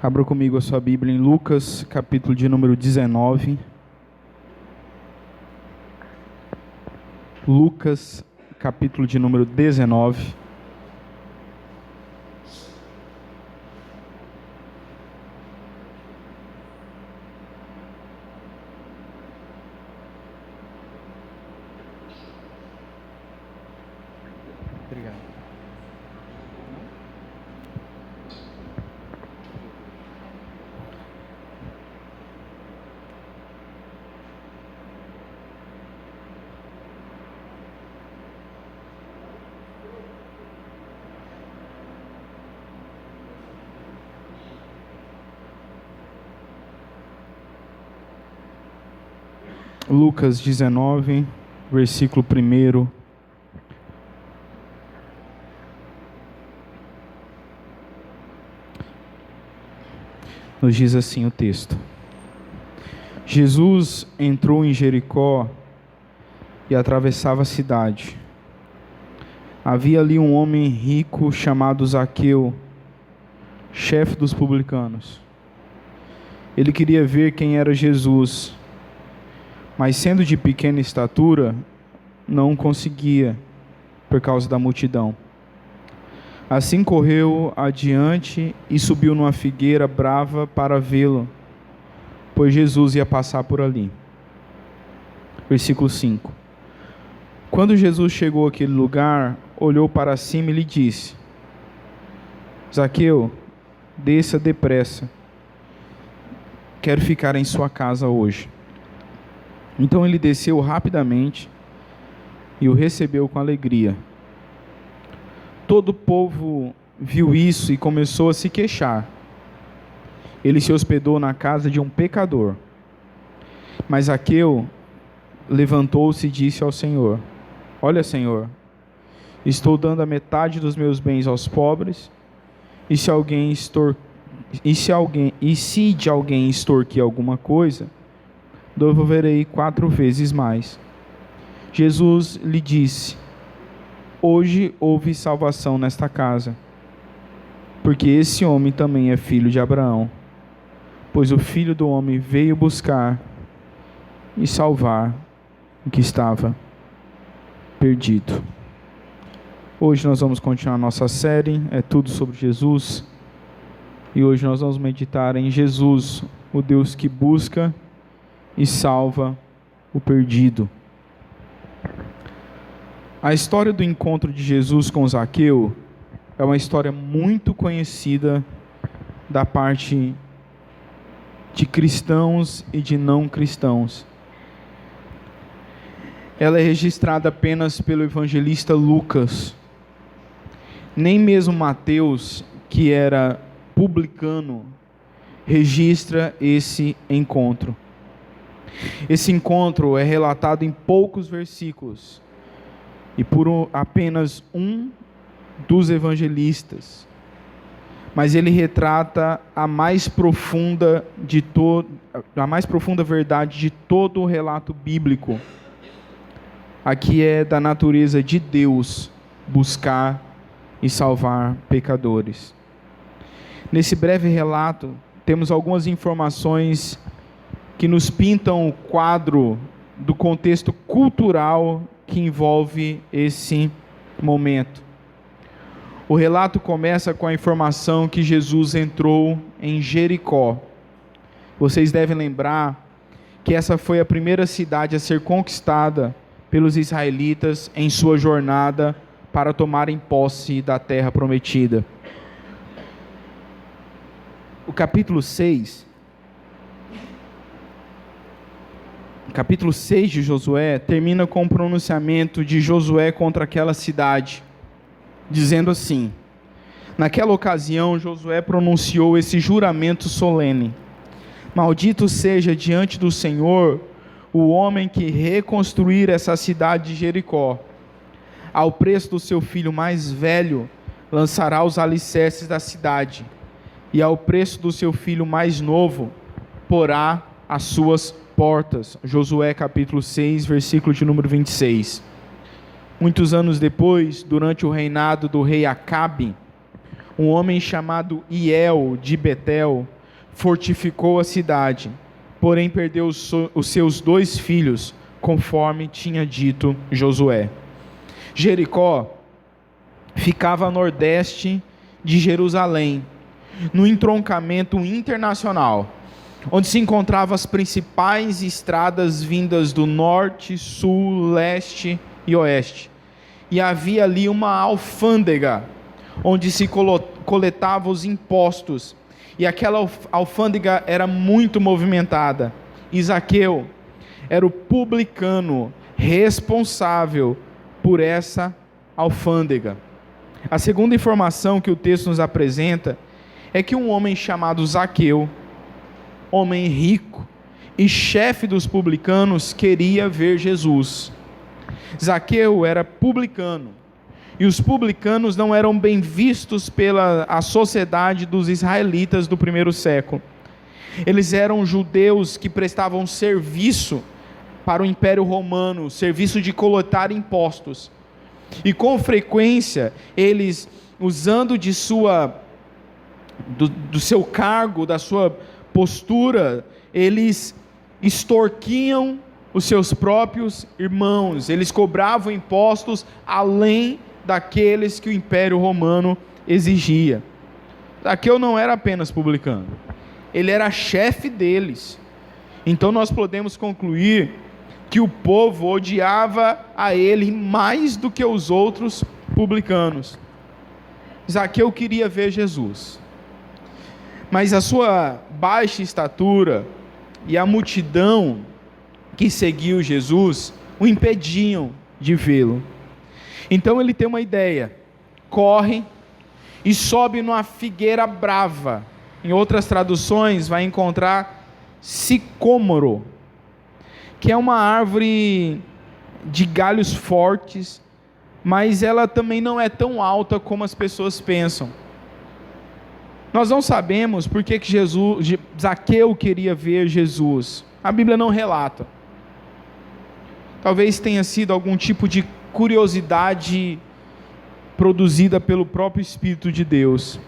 Abra comigo a sua Bíblia em Lucas, capítulo de número 19. Lucas, capítulo de número 19. Obrigado. Lucas 19, versículo 1. Nos diz assim o texto: Jesus entrou em Jericó e atravessava a cidade. Havia ali um homem rico chamado Zaqueu, chefe dos publicanos. Ele queria ver quem era Jesus, mas sendo de pequena estatura, não conseguia, por causa da multidão. Assim correu adiante e subiu numa figueira brava para vê-lo, pois Jesus ia passar por ali. Versículo 5. Quando Jesus chegou àquele lugar, olhou para cima e lhe disse: Zaqueu, desça depressa, quero ficar em sua casa hoje. Então ele desceu rapidamente e o recebeu com alegria. Todo o povo viu isso e começou a se queixar. Ele se hospedou na casa de um pecador. Mas Zaqueu levantou-se e disse ao Senhor: Olha, Senhor, estou dando a metade dos meus bens aos pobres, e se de alguém extorquir alguma coisa, devolverei 4 vezes mais. Jesus lhe disse: Hoje houve salvação nesta casa, porque esse homem também é filho de Abraão, pois o Filho do Homem veio buscar e salvar o que estava perdido. Hoje nós vamos continuar nossa série, é tudo sobre Jesus, e hoje nós vamos meditar em Jesus, o Deus que busca e salva o perdido. A história do encontro de Jesus com Zaqueu é uma história muito conhecida da parte de cristãos e de não cristãos. Ela é registrada apenas pelo evangelista Lucas. Nem mesmo Mateus, que era publicano, registra esse encontro. Esse encontro é relatado em poucos versículos e por apenas um dos evangelistas, mas ele retrata a mais profunda verdade de todo o relato bíblico. Aqui é da natureza de Deus buscar e salvar pecadores. Nesse breve relato temos algumas informações que nos pintam o quadro do contexto cultural que envolve esse momento. O relato começa com a informação que Jesus entrou em Jericó. Vocês devem lembrar que essa foi a primeira cidade a ser conquistada pelos israelitas em sua jornada para tomarem posse da terra prometida. O capítulo 6 de Josué termina com o pronunciamento de Josué contra aquela cidade, dizendo assim: naquela ocasião Josué pronunciou esse juramento solene: Maldito seja diante do Senhor o homem que reconstruir essa cidade de Jericó. Ao preço do seu filho mais velho lançará os alicerces da cidade, e ao preço do seu filho mais novo porá as suas portas. Josué capítulo 6, versículo de número 26. Muitos anos depois, durante o reinado do rei Acabe, um homem chamado Hiel de Betel fortificou a cidade, porém perdeu os seus 2 filhos, conforme tinha dito Josué. Jericó ficava a nordeste de Jerusalém, no entroncamento internacional, onde se encontravam as principais estradas vindas do norte, sul, leste e oeste. E havia ali uma alfândega, onde se coletavam os impostos, e aquela alfândega era muito movimentada. E Zaqueu era o publicano responsável por essa alfândega. A segunda informação que o texto nos apresenta é que um homem chamado Zaqueu, homem rico e chefe dos publicanos, queria ver Jesus. Zaqueu era publicano, e os publicanos não eram bem vistos pela a sociedade dos israelitas do primeiro século. Eles eram judeus que prestavam serviço para o Império Romano, serviço de coletar impostos. E com frequência, eles, usando do seu cargo, da sua postura, eles extorquiam os seus próprios irmãos, eles cobravam impostos além daqueles que o Império Romano exigia. Zaqueu não era apenas publicano, ele era chefe deles. Então nós podemos concluir que o povo odiava a ele mais do que os outros publicanos. Zaqueu queria ver Jesus, mas a sua baixa estatura e a multidão que seguiu Jesus o impediam de vê-lo. Então ele tem uma ideia, corre e sobe numa figueira brava. Em outras traduções vai encontrar sicômoro, que é uma árvore de galhos fortes, mas ela também não é tão alta como as pessoas pensam. Nós não sabemos por que Zaqueu queria ver Jesus. A Bíblia não relata. Talvez tenha sido algum tipo de curiosidade produzida pelo próprio Espírito de Deus.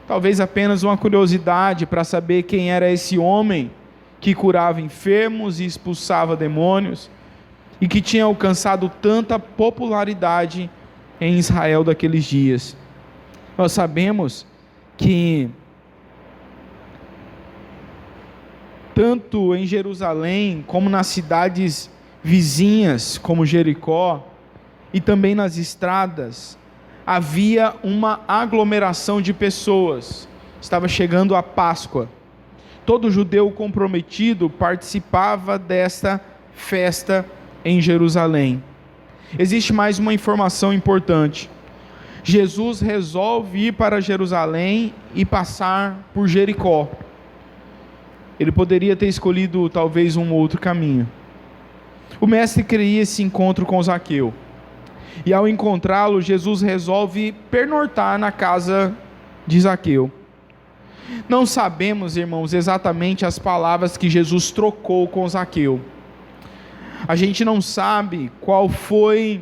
Talvez apenas uma curiosidade para saber quem era esse homem que curava enfermos e expulsava demônios, e que tinha alcançado tanta popularidade em Israel daqueles dias. Nós sabemos que tanto em Jerusalém, como nas cidades vizinhas, como Jericó, e também nas estradas, havia uma aglomeração de pessoas. Estava chegando a Páscoa. Todo judeu comprometido participava desta festa em Jerusalém. Existe mais uma informação importante. Jesus resolve ir para Jerusalém e passar por Jericó. Ele poderia ter escolhido talvez um outro caminho. O mestre queria esse encontro com Zaqueu. E ao encontrá-lo, Jesus resolve pernoitar na casa de Zaqueu. Não sabemos, irmãos, exatamente as palavras que Jesus trocou com Zaqueu. A gente não sabe qual foi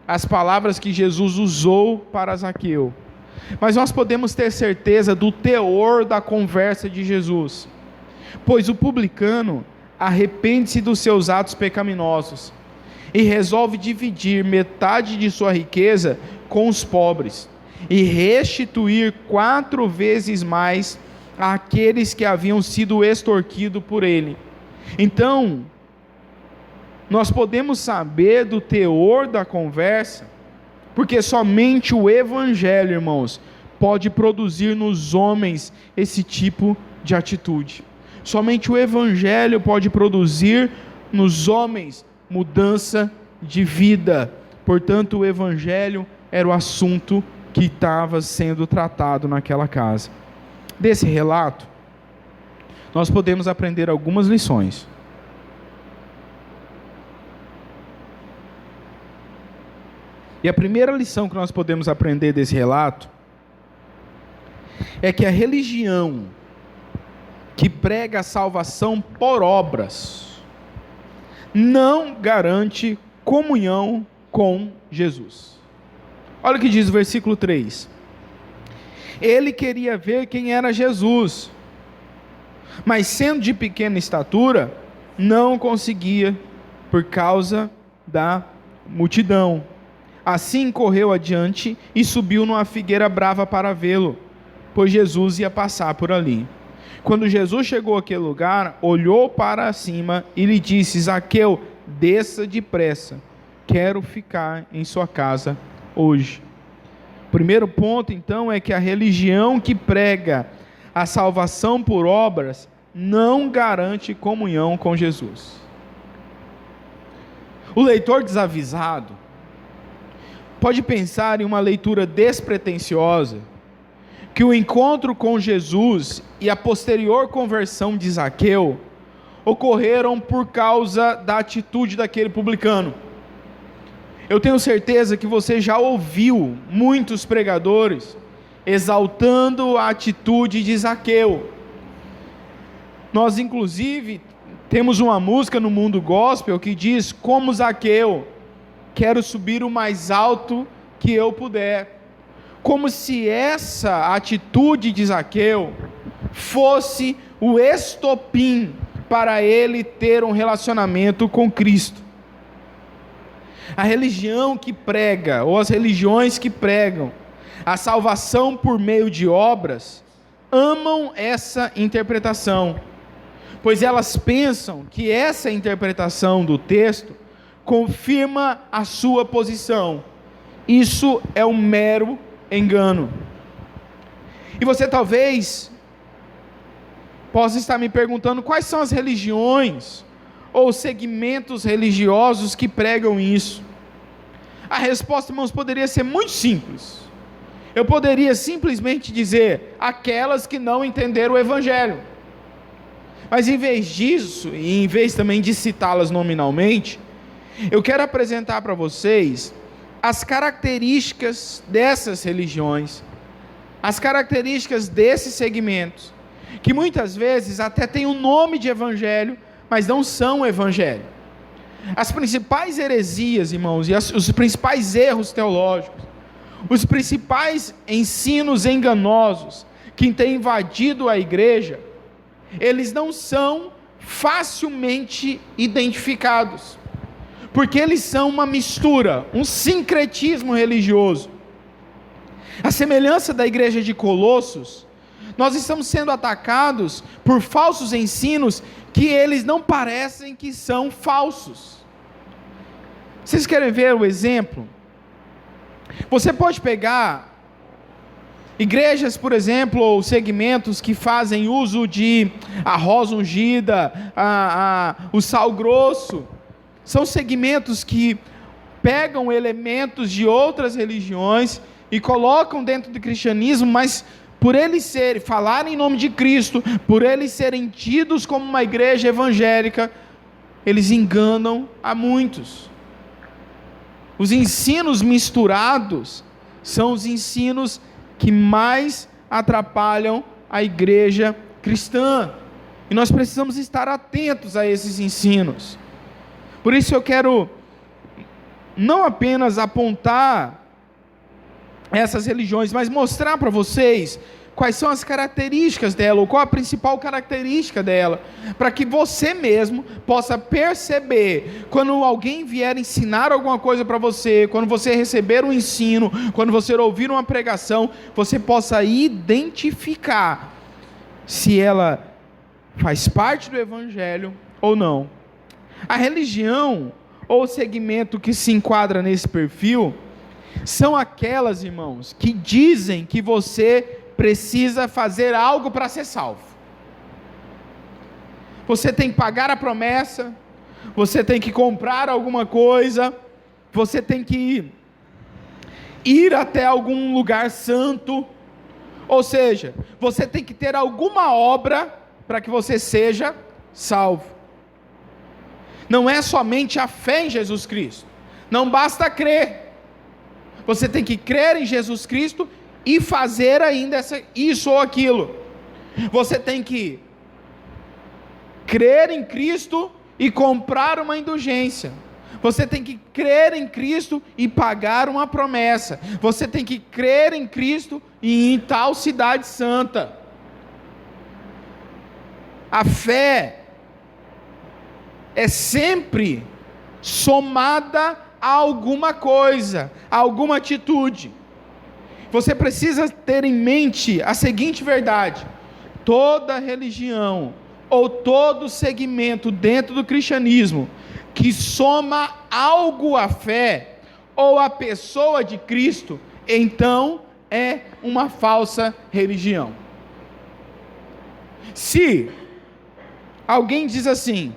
as palavras que Jesus usou para Zaqueu. Mas nós podemos ter certeza do teor da conversa de Jesus. Pois o publicano arrepende-se dos seus atos pecaminosos e resolve dividir metade de sua riqueza com os pobres e restituir 4 vezes mais àqueles que haviam sido extorquidos por ele. Então, nós podemos saber do teor da conversa, porque somente o Evangelho, irmãos, pode produzir nos homens esse tipo de atitude. Somente o Evangelho pode produzir nos homens mudança de vida. Portanto, o Evangelho era o assunto que estava sendo tratado naquela casa. Desse relato, nós podemos aprender algumas lições. E a primeira lição que nós podemos aprender desse relato é que a religião que prega a salvação por obras não garante comunhão com Jesus. Olha o que diz o versículo 3. Ele queria ver quem era Jesus, mas sendo de pequena estatura, não conseguia por causa da multidão. Assim correu adiante e subiu numa figueira brava para vê-lo, pois Jesus ia passar por ali. Quando Jesus chegou àquele lugar, olhou para cima e lhe disse: Zaqueu, desça depressa, quero ficar em sua casa hoje. O primeiro ponto, então, é que a religião que prega a salvação por obras não garante comunhão com Jesus. O leitor desavisado pode pensar em uma leitura despretensiosa, que o encontro com Jesus e a posterior conversão de Zaqueu ocorreram por causa da atitude daquele publicano. Eu tenho certeza que você já ouviu muitos pregadores exaltando a atitude de Zaqueu. Nós, inclusive, temos uma música no mundo gospel que diz: como Zaqueu, quero subir o mais alto que eu puder. Como se essa atitude de Zaqueu fosse o estopim para ele ter um relacionamento com Cristo. A religião que prega, ou as religiões que pregam a salvação por meio de obras, amam essa interpretação, pois elas pensam que essa interpretação do texto confirma a sua posição. Isso é um mero engano. E você talvez possa estar me perguntando quais são as religiões ou segmentos religiosos que pregam isso. A resposta, irmãos, poderia ser muito simples. Eu poderia simplesmente dizer: aquelas que não entenderam o Evangelho. Mas em vez disso, e em vez também de citá-las nominalmente, eu quero apresentar para vocês as características dessas religiões, as características desses segmentos, que muitas vezes até têm o nome de Evangelho, mas não são Evangelho. As principais heresias, irmãos, e os principais erros teológicos, os principais ensinos enganosos que têm invadido a igreja, eles não são facilmente identificados, porque eles são uma mistura, um sincretismo religioso. A semelhança da igreja de Colossos, nós estamos sendo atacados por falsos ensinos que eles não parecem que são falsos. Vocês querem ver o exemplo? Você pode pegar igrejas, por exemplo, ou segmentos que fazem uso de a rosa ungida, o sal grosso. São segmentos que pegam elementos de outras religiões e colocam dentro do cristianismo, mas por eles falarem em nome de Cristo, por eles serem tidos como uma igreja evangélica, eles enganam a muitos. Os ensinos misturados são os ensinos que mais atrapalham a igreja cristã, e nós precisamos estar atentos a esses ensinos. Por isso eu quero não apenas apontar essas religiões, mas mostrar para vocês quais são as características dela, ou qual a principal característica dela, para que você mesmo possa perceber, quando alguém vier ensinar alguma coisa para você, quando você receber um ensino, quando você ouvir uma pregação, você possa identificar se ela faz parte do Evangelho ou não. A religião, ou segmento que se enquadra nesse perfil, são aquelas, irmãos, que dizem que você precisa fazer algo para ser salvo. Você tem que pagar a promessa, você tem que comprar alguma coisa, você tem que ir até algum lugar santo, ou seja, você tem que ter alguma obra para que você seja salvo. Não é somente a fé em Jesus Cristo, não basta crer. Você tem que crer em Jesus Cristo e fazer ainda isso ou aquilo. Você tem que crer em Cristo e comprar uma indulgência. Você tem que crer em Cristo e pagar uma promessa. Você tem que crer em Cristo e ir em tal cidade santa. A fé é sempre somada a alguma coisa, a alguma atitude. Você precisa ter em mente a seguinte verdade: toda religião ou todo segmento dentro do cristianismo que soma algo à fé ou à pessoa de Cristo, então é uma falsa religião. Se alguém diz assim: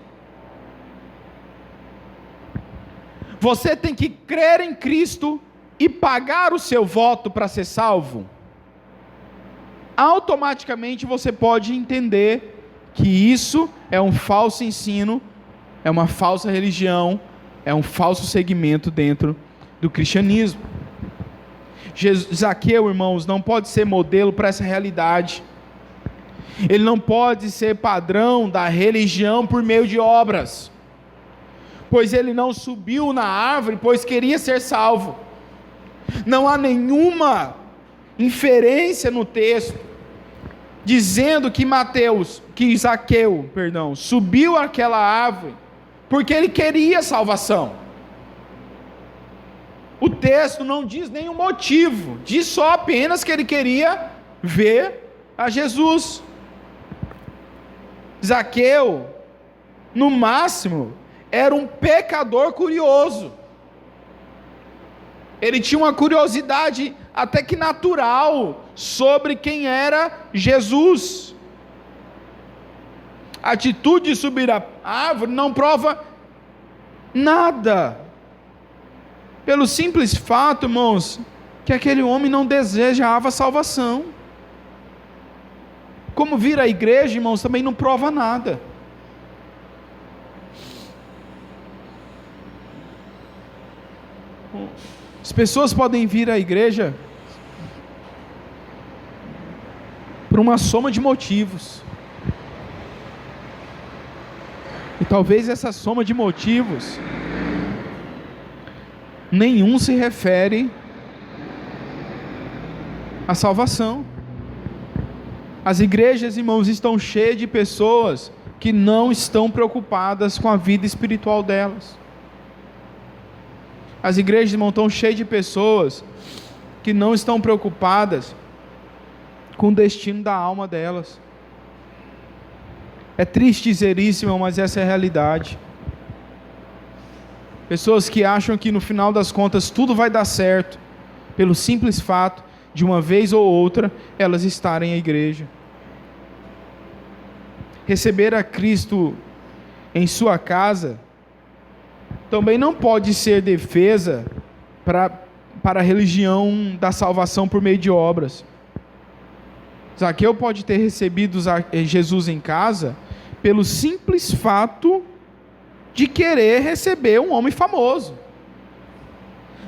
você tem que crer em Cristo e pagar o seu voto para ser salvo, automaticamente você pode entender que isso é um falso ensino, é uma falsa religião, é um falso segmento dentro do cristianismo. Zaqueu, irmãos, não pode ser modelo para essa realidade. Ele não pode ser padrão da religião por meio de obras, pois ele não subiu na árvore, pois queria ser salvo. Não há nenhuma inferência no texto dizendo que Zaqueu, subiu àquela árvore porque ele queria salvação. O texto não diz nenhum motivo, diz só apenas que ele queria ver a Jesus. Zaqueu, no máximo, era um pecador curioso. Ele tinha uma curiosidade até que natural sobre quem era Jesus. A atitude de subir a árvore não prova nada, pelo simples fato, irmãos, que aquele homem não desejava salvação. Como vir à igreja, irmãos, também não prova nada. As pessoas podem vir à igreja por uma soma de motivos. E talvez essa soma de motivos nenhum se refere à salvação. As igrejas, irmãos, estão cheias de pessoas que não estão preocupadas com a vida espiritual delas. As igrejas, irmãos, estão cheias de pessoas que não estão preocupadas com o destino da alma delas. É triste dizer isso, irmão, mas essa é a realidade. Pessoas que acham que no final das contas tudo vai dar certo, pelo simples fato de uma vez ou outra elas estarem à igreja. Receber a Cristo em sua casa também não pode ser defesa para a religião da salvação por meio de obras. Zaqueu pode ter recebido Jesus em casa pelo simples fato de querer receber um homem famoso.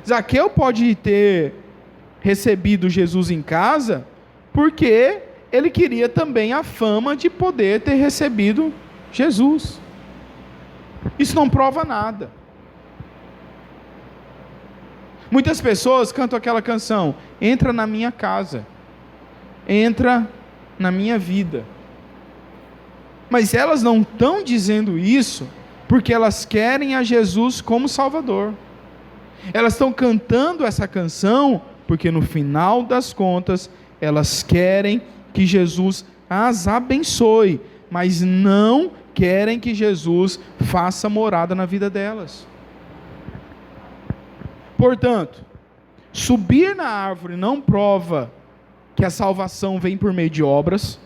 Zaqueu pode ter recebido Jesus em casa porque ele queria também a fama de poder ter recebido Jesus. Isso não prova nada. Muitas pessoas cantam aquela canção: entra na minha casa, entra na minha vida. Mas elas não estão dizendo isso porque elas querem a Jesus como Salvador. Elas estão cantando essa canção porque no final das contas elas querem que Jesus as abençoe, mas não querem que Jesus faça morada na vida delas. Portanto, subir na árvore não prova que a salvação vem por meio de obras,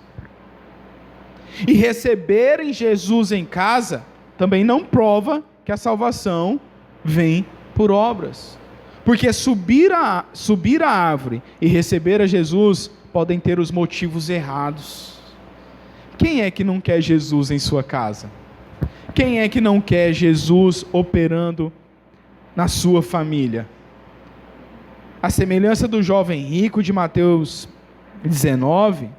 e receberem Jesus em casa também não prova que a salvação vem por obras, porque subir a árvore e receber a Jesus podem ter os motivos errados. Quem é que não quer Jesus em sua casa? Quem é que não quer Jesus operando na sua família? A semelhança do jovem rico de Mateus 19,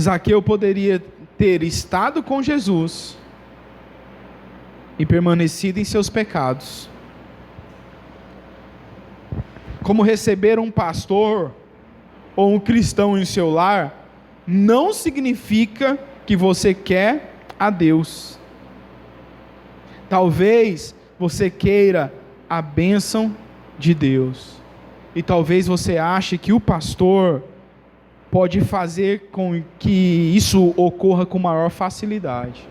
Zaqueu poderia ter estado com Jesus, e permanecido em seus pecados. Como receber um pastor ou um cristão em seu lar não significa que você quer a Deus. Talvez você queira a bênção de Deus. E talvez você ache que o pastor pode fazer com que isso ocorra com maior facilidade.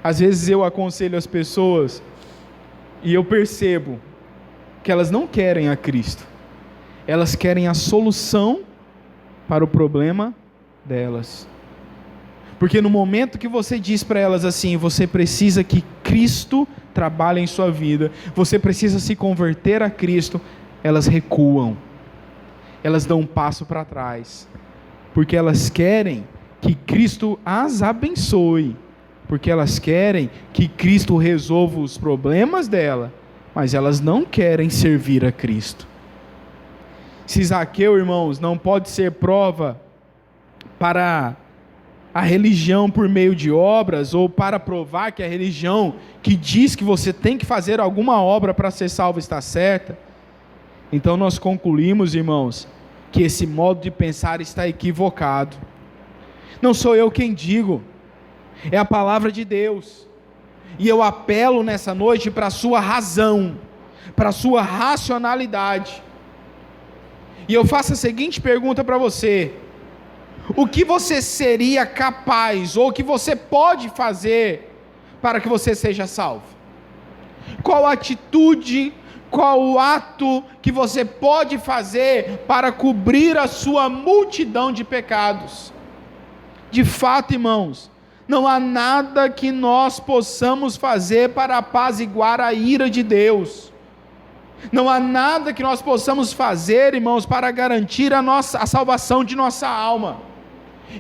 Às vezes eu aconselho as pessoas e eu percebo que elas não querem a Cristo. Elas querem a solução para o problema delas. Porque no momento que você diz para elas assim, você precisa que Cristo trabalhe em sua vida, você precisa se converter a Cristo, elas recuam. Elas dão um passo para trás. Porque elas querem que Cristo as abençoe. Porque elas querem que Cristo resolva os problemas dela. Mas elas não querem servir a Cristo. Se Zaqueu, irmãos, não pode ser prova para a religião por meio de obras, ou para provar que a religião que diz que você tem que fazer alguma obra para ser salvo está certa, então nós concluímos, irmãos, que esse modo de pensar está equivocado. Não sou eu quem digo, é a palavra de Deus, e eu apelo nessa noite para a sua razão, para a sua racionalidade, e eu faço a seguinte pergunta para você: o que você seria capaz, ou o que você pode fazer para que você seja salvo? Qual atitude, qual ato que você pode fazer para cobrir a sua multidão de pecados? De fato, irmãos, não há nada que nós possamos fazer para apaziguar a ira de Deus. Não há nada que nós possamos fazer, irmãos, para garantir a salvação de nossa alma.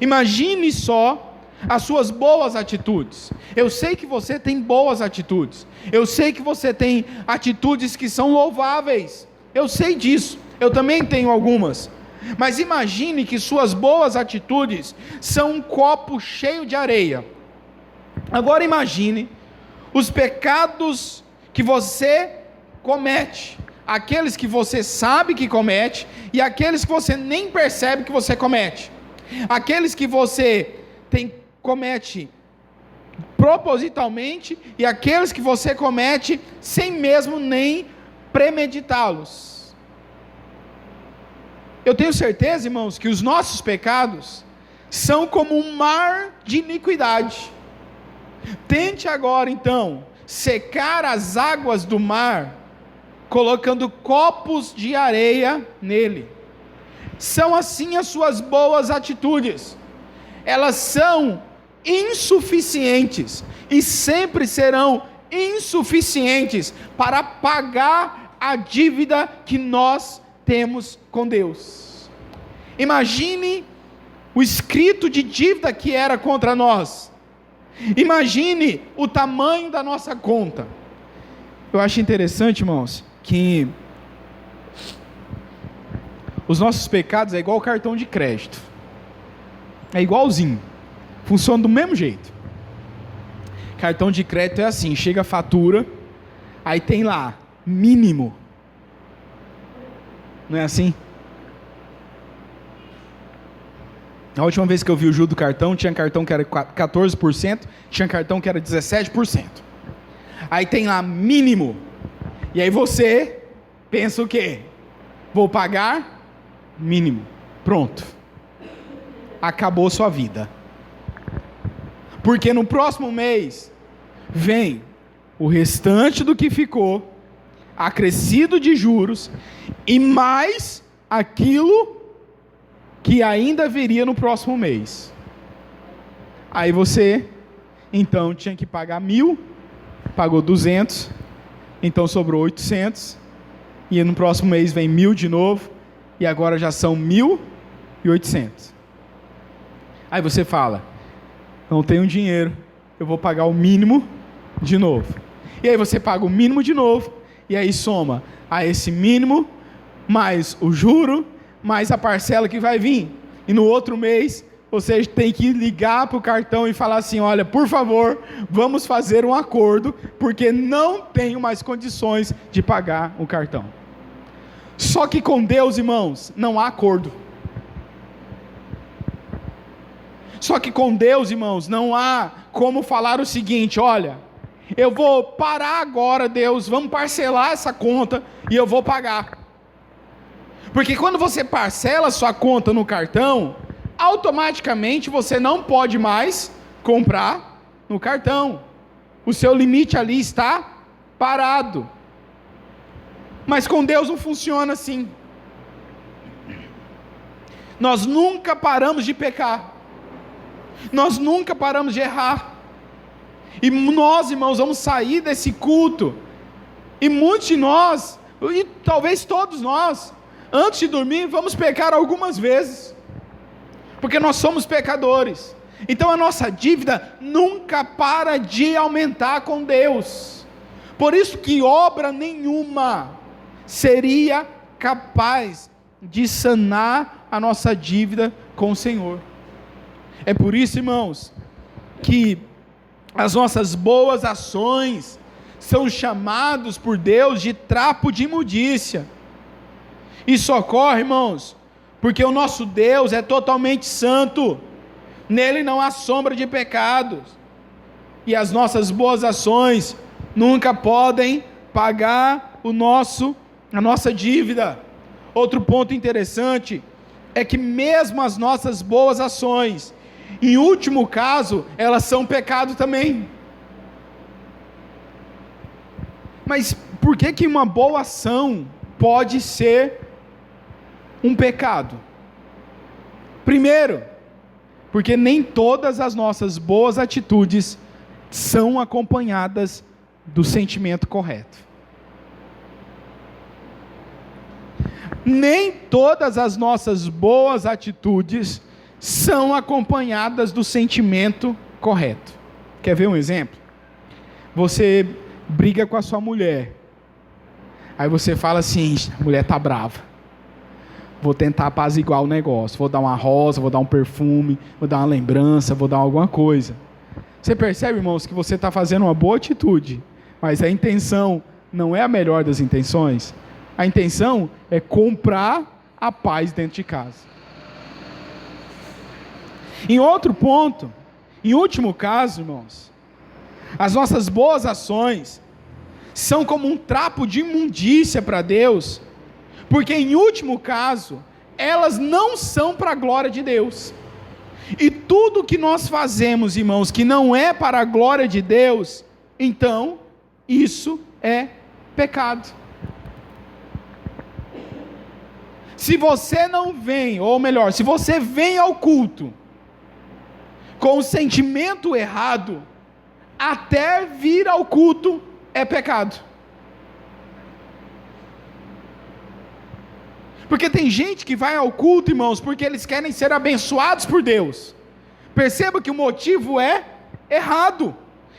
Imagine só as suas boas atitudes. Eu sei que você tem boas atitudes. Eu sei que você tem atitudes que são louváveis. Eu sei disso. Eu também tenho algumas. Mas imagine que suas boas atitudes são um copo cheio de areia. Agora imagine os pecados que você comete. Aqueles que você sabe que comete e aqueles que você nem percebe que você comete. Aqueles que você comete propositalmente e aqueles que você comete sem mesmo nem premeditá-los. Eu tenho certeza, irmãos, que os nossos pecados são como um mar de iniquidade. Tente agora então secar as águas do mar colocando copos de areia nele. São assim as suas boas atitudes. Elas são insuficientes e sempre serão insuficientes para pagar a dívida que nós temos com Deus. Imagine o escrito de dívida que era contra nós. Imagine o tamanho da nossa conta. Eu acho interessante, irmãos, que os nossos pecados é igual o cartão de crédito. É igualzinho. Funciona do mesmo jeito. Cartão de crédito é assim, chega a fatura, aí tem lá, mínimo. Não é assim? A última vez que eu vi o juro do cartão, tinha cartão que era 14%, tinha cartão que era 17%. Aí tem lá, mínimo. E aí você pensa o quê? Vou pagar mínimo. Pronto. Acabou sua vida. Porque no próximo mês vem o restante do que ficou, acrescido de juros, e mais aquilo que ainda viria no próximo mês. Aí você, então, tinha que pagar 1.000, pagou 200, então sobrou 800, e no próximo mês vem 1.000 de novo, e agora já são 1.800. Aí você fala, não tenho dinheiro, eu vou pagar o mínimo de novo. E aí você paga o mínimo de novo, e aí soma a esse mínimo, mais o juro, mais a parcela que vai vir. E no outro mês, você tem que ligar para o cartão e falar assim: olha, por favor, vamos fazer um acordo, porque não tenho mais condições de pagar o cartão. Só que com Deus, irmãos, não há acordo. Só que com Deus, irmãos, não há como falar o seguinte: olha, eu vou parar agora, Deus, vamos parcelar essa conta e eu vou pagar. Porque quando você parcela a sua conta no cartão, automaticamente você não pode mais comprar no cartão. O seu limite ali está parado. Mas com Deus não funciona assim. Nós nunca paramos de pecar. Nós nunca paramos de errar. E nós, irmãos, vamos sair desse culto. E muitos de nós, e talvez todos nós, antes de dormir, vamos pecar algumas vezes. Porque nós somos pecadores. Então a nossa dívida nunca para de aumentar com Deus. Por isso que obra nenhuma seria capaz de sanar a nossa dívida com o Senhor. É por isso, irmãos, que as nossas boas ações são chamados por Deus de trapo de imundícia. Isso ocorre, irmãos, porque o nosso Deus é totalmente santo, nele não há sombra de pecados, e as nossas boas ações nunca podem pagar a nossa dívida. Outro ponto interessante é que mesmo as nossas boas ações, em último caso, elas são pecado também. Mas por que uma boa ação pode ser um pecado? Primeiro, porque nem todas as nossas boas atitudes são acompanhadas do sentimento correto. Nem todas as nossas boas atitudes são acompanhadas do sentimento correto. Quer ver um exemplo? Você briga com a sua mulher, aí você fala assim: a mulher está brava, vou tentar apaziguar o negócio, vou dar uma rosa, vou dar um perfume, vou dar uma lembrança, vou dar alguma coisa. Você percebe, irmãos, que você está fazendo uma boa atitude, mas a intenção não é a melhor das intenções. A intenção é comprar a paz dentro de casa. Em outro ponto, em último caso, irmãos, as nossas boas ações são como um trapo de imundícia para Deus, porque em último caso, elas não são para a glória de Deus. E tudo que nós fazemos, irmãos, que não é para a glória de Deus, então, isso é pecado. Se você não vem, ou melhor, se você vem ao culto com o sentimento errado, até vir ao culto é pecado. Porque tem gente que vai ao culto, irmãos, porque eles querem ser abençoados por Deus. Perceba que o motivo é errado.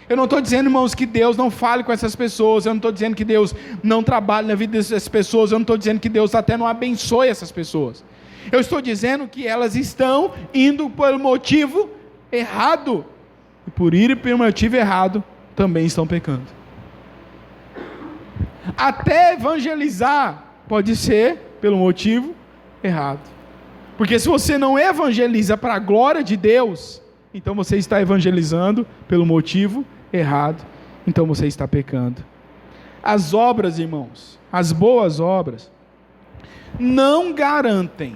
Eu não estou dizendo, irmãos, que Deus não fale com essas pessoas, eu não estou dizendo que Deus não trabalhe na vida dessas pessoas, eu não estou dizendo que Deus até não abençoe essas pessoas. Eu estou dizendo que elas estão indo pelo motivo errado, e por ir pelo motivo errado, também estão pecando. Até evangelizar pode ser pelo motivo errado, porque se você não evangeliza para a glória de Deus, então você está evangelizando pelo motivo errado, então você está pecando. As obras, irmãos, as boas obras, não garantem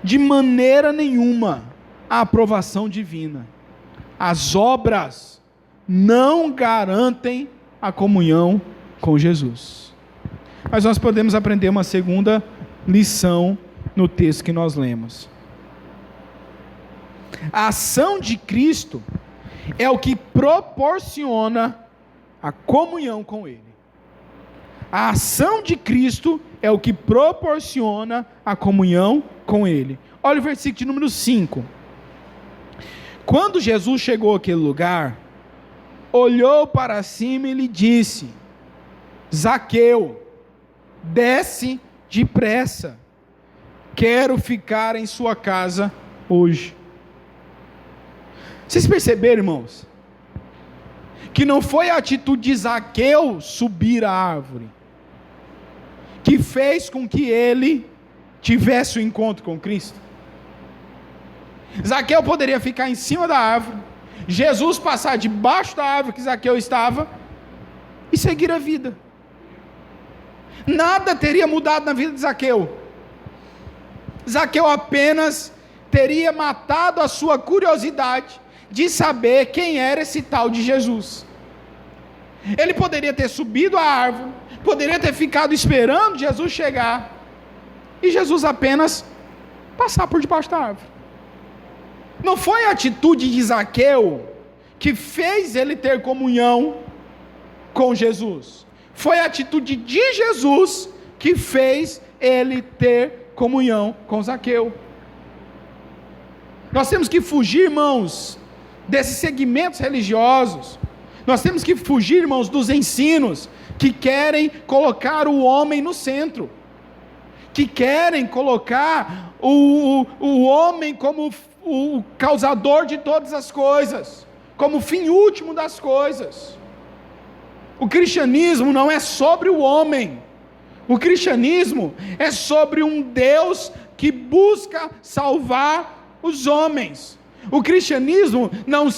de maneira nenhuma a aprovação divina. As obras não garantem a comunhão com Jesus. Mas nós podemos aprender uma segunda lição no texto que nós lemos. A ação de Cristo é o que proporciona a comunhão com Ele. A ação de Cristo é o que proporciona a comunhão com Ele. Olha o versículo de número 5. Quando Jesus chegou àquele lugar, olhou para cima e lhe disse: Zaqueu, desce depressa, quero ficar em sua casa hoje. Vocês perceberam, irmãos? Que não foi a atitude de Zaqueu subir a árvore que fez com que ele tivesse o encontro com Cristo. Zaqueu poderia ficar em cima da árvore, Jesus passar debaixo da árvore que Zaqueu estava e seguir a vida. Nada teria mudado na vida de Zaqueu. Zaqueu apenas teria matado a sua curiosidade de saber quem era esse tal de Jesus. Ele poderia ter subido a árvore, poderia ter ficado esperando Jesus chegar, e Jesus apenas passar por debaixo da árvore. Não foi a atitude de Zaqueu que fez ele ter comunhão com Jesus. Foi a atitude de Jesus que fez ele ter comunhão com Zaqueu. Nós temos que fugir, irmãos, desses segmentos religiosos. Nós temos que fugir, irmãos, dos ensinos que querem colocar o homem no centro, que querem colocar o homem como o causador de todas as coisas, como o fim último das coisas. O cristianismo não é sobre o homem, o cristianismo é sobre um Deus que busca salvar os homens. O cristianismo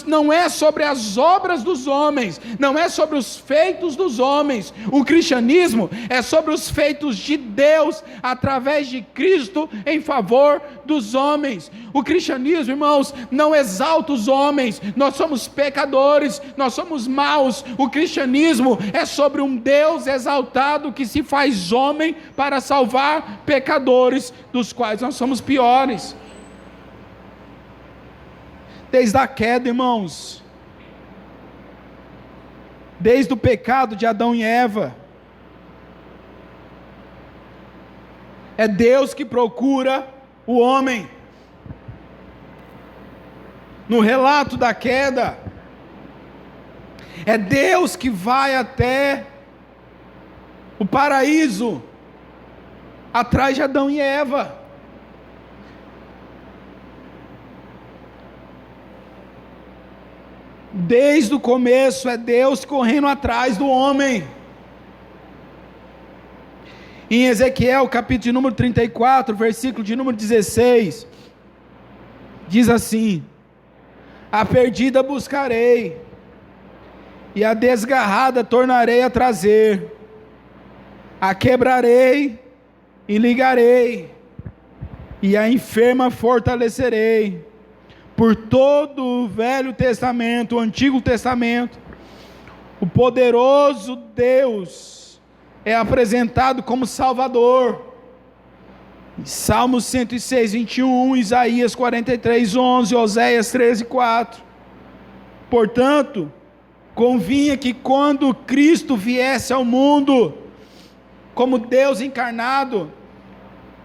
não é sobre as obras dos homens, não é sobre os feitos dos homens. O cristianismo é sobre os feitos de Deus através de Cristo em favor dos homens. O cristianismo, irmãos, não exalta os homens. Nós somos pecadores, nós somos maus. O cristianismo é sobre um Deus exaltado que se faz homem para salvar pecadores, dos quais nós somos piores. Desde a queda, irmãos, desde o pecado de Adão e Eva, é Deus que procura o homem. No relato da queda, é Deus que vai até o paraíso, atrás de Adão e Eva. Desde o começo é Deus correndo atrás do homem. Em Ezequiel, capítulo de número 34, versículo de número 16, diz assim: a perdida buscarei, e a desgarrada tornarei a trazer, a quebrarei e ligarei, e a enferma fortalecerei. Por todo o Velho Testamento, o Antigo Testamento, o poderoso Deus é apresentado como Salvador. Salmos 106, 21, Isaías 43, 11, Oséias 13, 4. Portanto, convinha que quando Cristo viesse ao mundo, como Deus encarnado,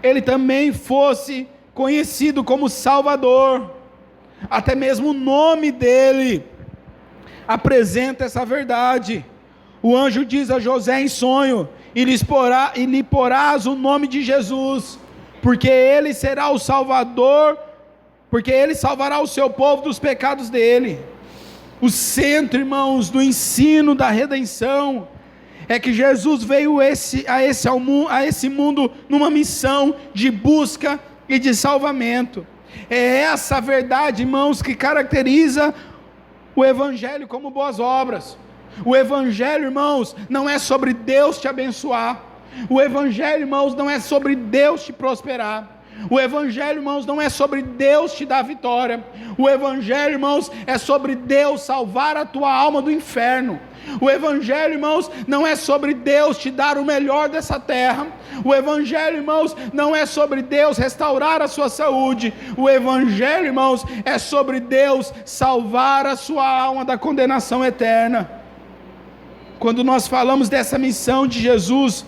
Ele também fosse conhecido como Salvador. Até mesmo o nome dele apresenta essa verdade. O anjo diz a José em sonho: e lhe porás o nome de Jesus, porque ele será o Salvador, porque ele salvará o seu povo dos pecados dele. O centro, irmãos, do ensino da redenção é que Jesus veio a esse mundo numa missão de busca e de salvamento. É essa verdade, irmãos, que caracteriza o Evangelho como boas obras. O Evangelho, irmãos, não é sobre Deus te abençoar. O Evangelho, irmãos, não é sobre Deus te prosperar. O Evangelho, irmãos, não é sobre Deus te dar vitória. O Evangelho, irmãos, é sobre Deus salvar a tua alma do inferno. O Evangelho, irmãos, não é sobre Deus te dar o melhor dessa terra. O Evangelho, irmãos, não é sobre Deus restaurar a sua saúde. O Evangelho, irmãos, é sobre Deus salvar a sua alma da condenação eterna. Quando nós falamos dessa missão de Jesus,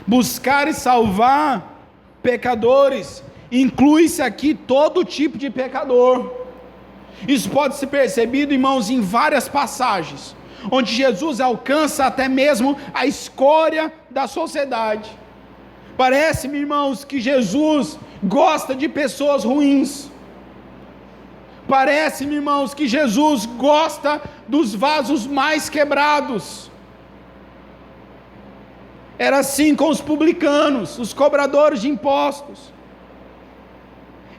buscar e salvar pecadores, inclui-se aqui todo tipo de pecador. Isso pode ser percebido, irmãos, em várias passagens, onde Jesus alcança até mesmo a escória da sociedade. Parece-me, irmãos, que Jesus gosta de pessoas ruins. Parece-me, irmãos, que Jesus gosta dos vasos mais quebrados. Era assim com os publicanos, os cobradores de impostos.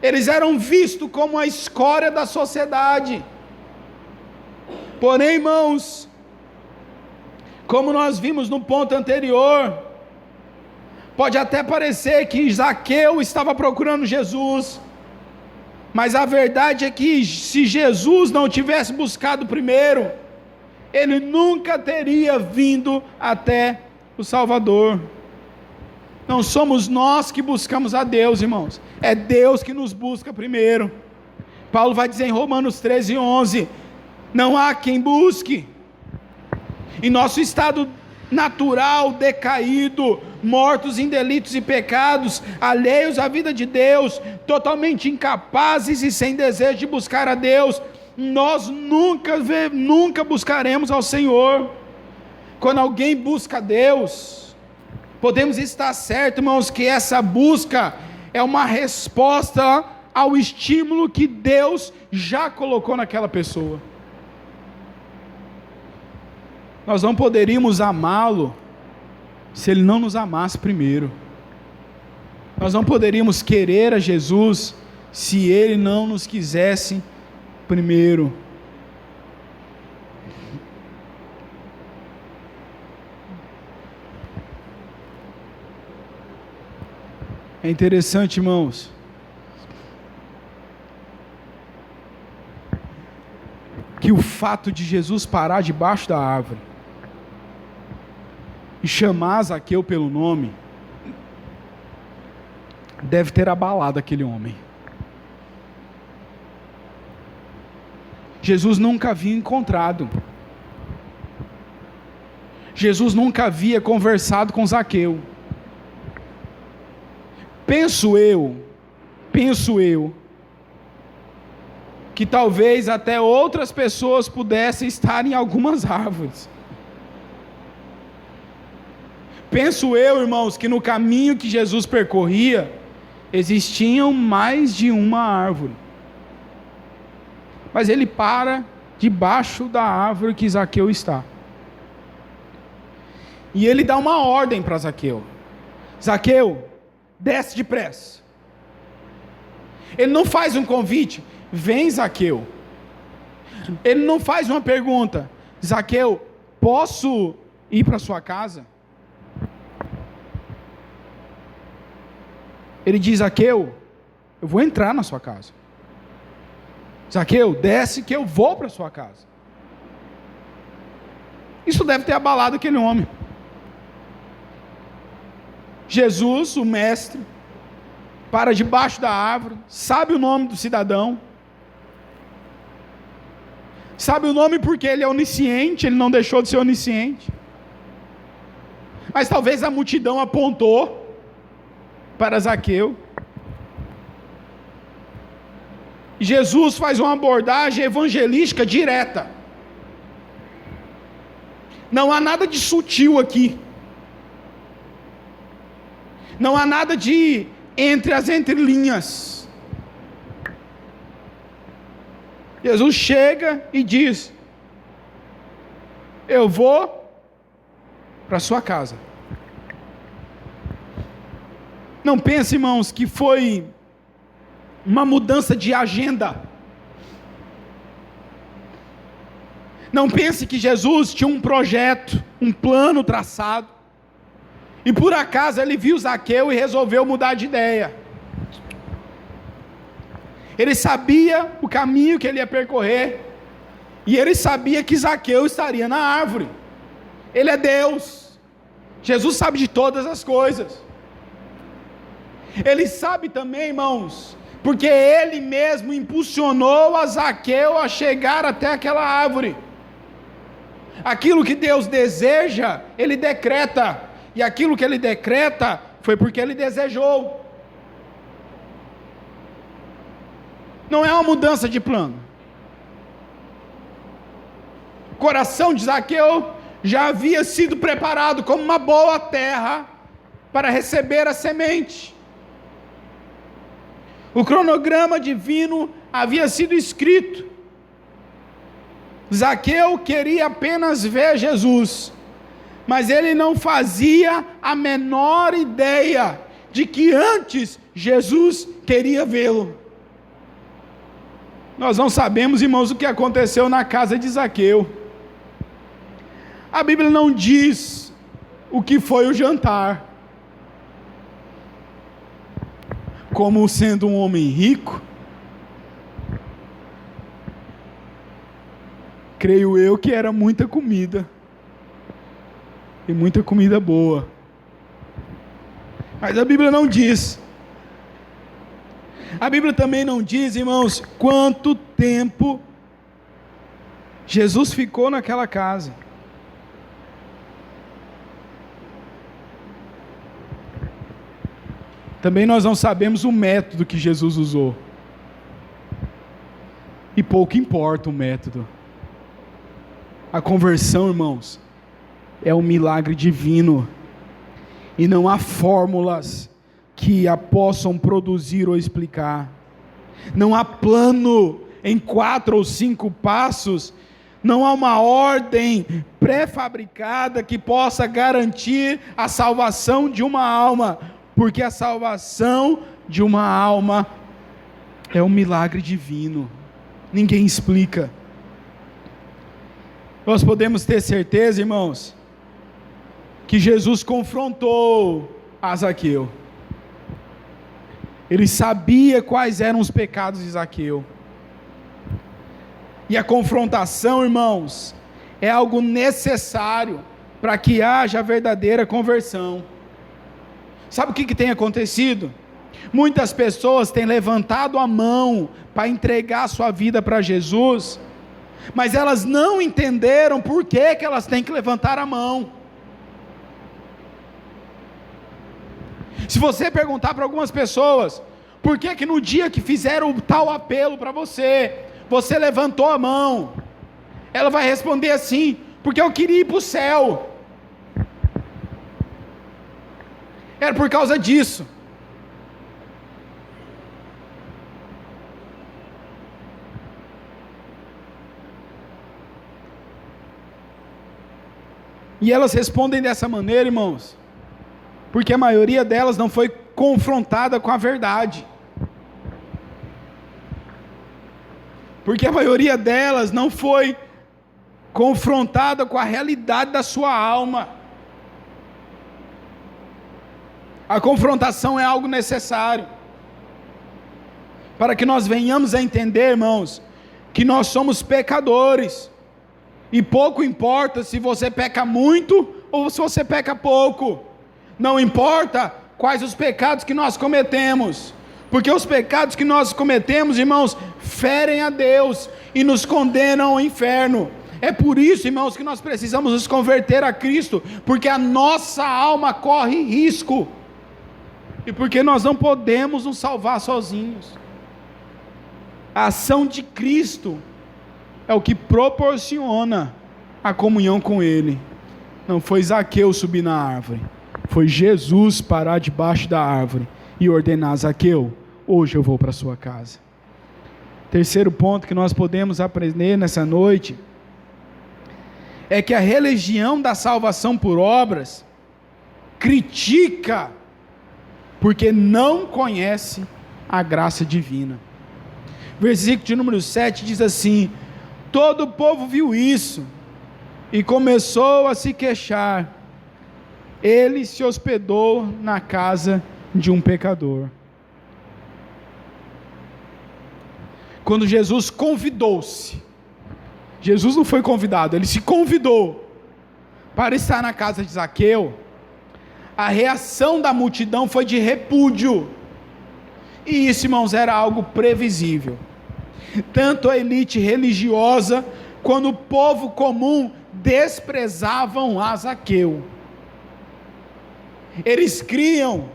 Eles eram vistos como a escória da sociedade. Porém, irmãos, como nós vimos no ponto anterior, pode até parecer que Zaqueu estava procurando Jesus, mas a verdade é que se Jesus não tivesse buscado primeiro, ele nunca teria vindo até o Salvador. Não somos nós que buscamos a Deus, irmãos, é Deus que nos busca primeiro. Paulo vai dizer em Romanos 13:11, não há quem busque. Em nosso estado natural, decaído, mortos em delitos e pecados, alheios à vida de Deus, totalmente incapazes e sem desejo de buscar a Deus, nós nunca buscaremos ao Senhor. Quando alguém busca a Deus, podemos estar certos, irmãos, que essa busca é uma resposta ao estímulo que Deus já colocou naquela pessoa. Nós não poderíamos amá-lo se ele não nos amasse primeiro. Nós não poderíamos querer a Jesus se ele não nos quisesse primeiro. É interessante, irmãos, que o fato de Jesus parar debaixo da árvore e chamar Zaqueu pelo nome deve ter abalado aquele homem. Jesus nunca havia encontrado, Jesus nunca havia conversado com Zaqueu. Penso eu, que talvez até outras pessoas pudessem estar em algumas árvores. Penso eu, irmãos, que no caminho que Jesus percorria, existiam mais de uma árvore. Mas ele para debaixo da árvore que Zaqueu está. E ele dá uma ordem para Zaqueu. Zaqueu, desce depressa. Ele não faz um convite, vem Zaqueu. Ele não faz uma pergunta, Zaqueu, posso ir para sua casa? Ele diz, Zaqueu, eu vou entrar na sua casa. Zaqueu, desce que eu vou para sua casa. Isso deve ter abalado aquele homem. Jesus, o mestre, para debaixo da árvore, sabe o nome do cidadão, sabe o nome porque ele é onisciente, ele não deixou de ser onisciente, mas talvez a multidão apontou para Zaqueu, e Jesus faz uma abordagem evangelística direta, não há nada de sutil aqui, não há nada de entre as entrelinhas. Jesus chega e diz, eu vou para a sua casa. Não pense, irmãos, que foi uma mudança de agenda. Não pense que Jesus tinha um projeto, um plano traçado, e por acaso ele viu Zaqueu e resolveu mudar de ideia. Ele sabia o caminho que ele ia percorrer, e ele sabia que Zaqueu estaria na árvore. Ele é Deus, Jesus sabe de todas as coisas. Ele sabe também, irmãos, porque ele mesmo impulsionou a Zaqueu a chegar até aquela árvore. Aquilo que Deus deseja, ele decreta, e aquilo que ele decreta foi porque ele desejou. Não é uma mudança de plano. O coração de Zaqueu já havia sido preparado como uma boa terra para receber a semente. O cronograma divino havia sido escrito. Zaqueu queria apenas ver Jesus, mas ele não fazia a menor ideia de que antes Jesus queria vê-lo. Nós não sabemos, irmãos, o que aconteceu na casa de Zaqueu. A Bíblia não diz o que foi o jantar. Como sendo um homem rico, creio eu que era muita comida, e muita comida boa, mas a Bíblia não diz. A Bíblia também não diz, irmãos, quanto tempo Jesus ficou naquela casa. Também nós não sabemos o método que Jesus usou, e pouco importa o método. A conversão, irmãos, é um milagre divino, e não há fórmulas que a possam produzir ou explicar. Não há plano em 4 ou 5 passos, não há uma ordem pré-fabricada que possa garantir a salvação de uma alma, porque a salvação de uma alma é um milagre divino, ninguém explica. Nós podemos ter certeza, irmãos, que Jesus confrontou a Zaqueu. Ele sabia quais eram os pecados de Zaqueu. E a confrontação, irmãos, é algo necessário para que haja verdadeira conversão. Sabe o que tem acontecido? Muitas pessoas têm levantado a mão para entregar sua vida para Jesus, mas elas não entenderam por que elas têm que levantar a mão. Se você perguntar para algumas pessoas, por que no dia que fizeram o tal apelo para você, você levantou a mão? Ela vai responder assim: porque eu queria ir para o céu. Era por causa disso. E elas respondem dessa maneira, irmãos, porque a maioria delas não foi confrontada com a verdade. Porque a maioria delas não foi confrontada com a realidade da sua alma. A confrontação é algo necessário, para que nós venhamos a entender, irmãos, que nós somos pecadores, e pouco importa se você peca muito, ou se você peca pouco, não importa quais os pecados que nós cometemos, porque os pecados que nós cometemos, irmãos, ferem a Deus, e nos condenam ao inferno. É por isso, irmãos, que nós precisamos nos converter a Cristo, porque a nossa alma corre risco, e porque nós não podemos nos salvar sozinhos. A ação de Cristo é o que proporciona a comunhão com Ele. Não foi Zaqueu subir na árvore, foi Jesus parar debaixo da árvore e ordenar: Zaqueu, hoje eu vou para a sua casa. Terceiro ponto que nós podemos aprender nessa noite é que a religião da salvação por obras critica porque não conhece a graça divina. Versículo de número 7 diz assim: todo o povo viu isso e começou a se queixar. Ele se hospedou na casa de um pecador. Quando Jesus convidou-se, Jesus não foi convidado, ele se convidou para estar na casa de Zaqueu, a reação da multidão foi de repúdio, e isso, irmãos, era algo previsível. Tanto a elite religiosa, quanto o povo comum, desprezavam a Zaqueu. Eles criam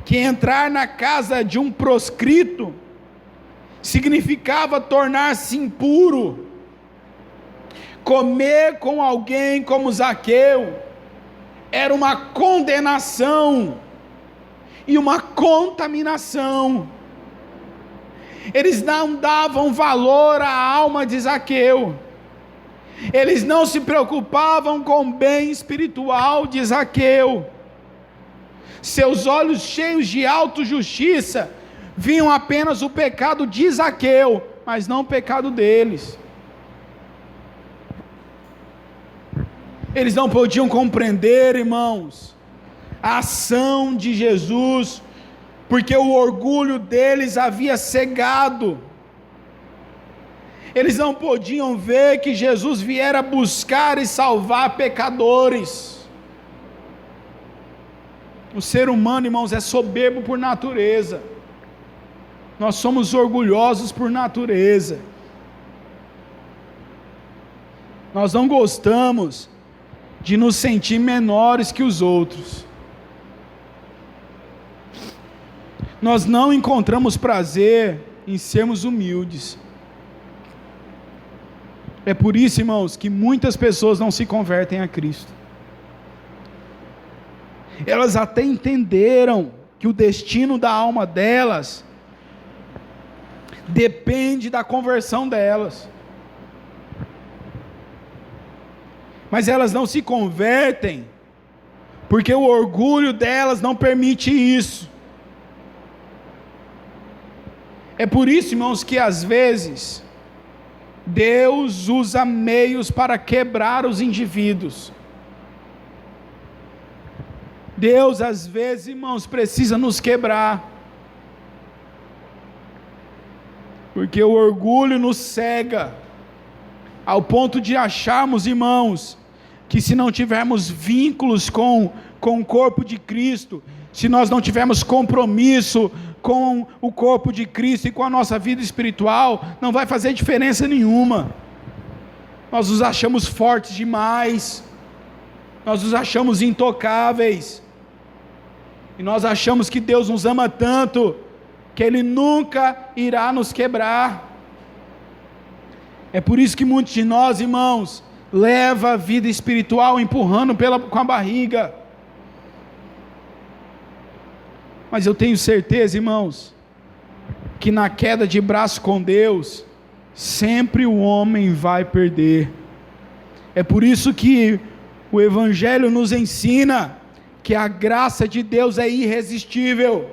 que entrar na casa de um proscrito significava tornar-se impuro. Comer com alguém como Zaqueu era uma condenação e uma contaminação. Eles não davam valor à alma de Zaqueu. Eles não se preocupavam com o bem espiritual de Zaqueu. Seus olhos cheios de autojustiça viam apenas o pecado de Zaqueu, mas não o pecado deles. Eles não podiam compreender, irmãos, a ação de Jesus, porque o orgulho deles havia cegado. Eles não podiam ver que Jesus viera buscar e salvar pecadores. O ser humano, irmãos, é soberbo por natureza. Nós somos orgulhosos por natureza. Nós não gostamos de nos sentir menores que os outros. Nós não encontramos prazer em sermos humildes. É por isso, irmãos, que muitas pessoas não se convertem a Cristo. Elas até entenderam que o destino da alma delas depende da conversão delas. Mas elas não se convertem, porque o orgulho delas não permite isso. É por isso, irmãos, que às vezes Deus usa meios para quebrar os indivíduos. Deus, às vezes, irmãos, precisa nos quebrar, porque o orgulho nos cega, ao ponto de acharmos, irmãos, que se não tivermos vínculos com o corpo de Cristo, se nós não tivermos compromisso com o corpo de Cristo e com a nossa vida espiritual, não vai fazer diferença nenhuma. Nós nos achamos fortes demais, nós nos achamos intocáveis, e nós achamos que Deus nos ama tanto, que Ele nunca irá nos quebrar. É por isso que muitos de nós, irmãos, leva a vida espiritual empurrando com a barriga. Mas eu tenho certeza, irmãos, que na queda de braço com Deus, sempre o homem vai perder. É por isso que o Evangelho nos ensina que a graça de Deus é irresistível.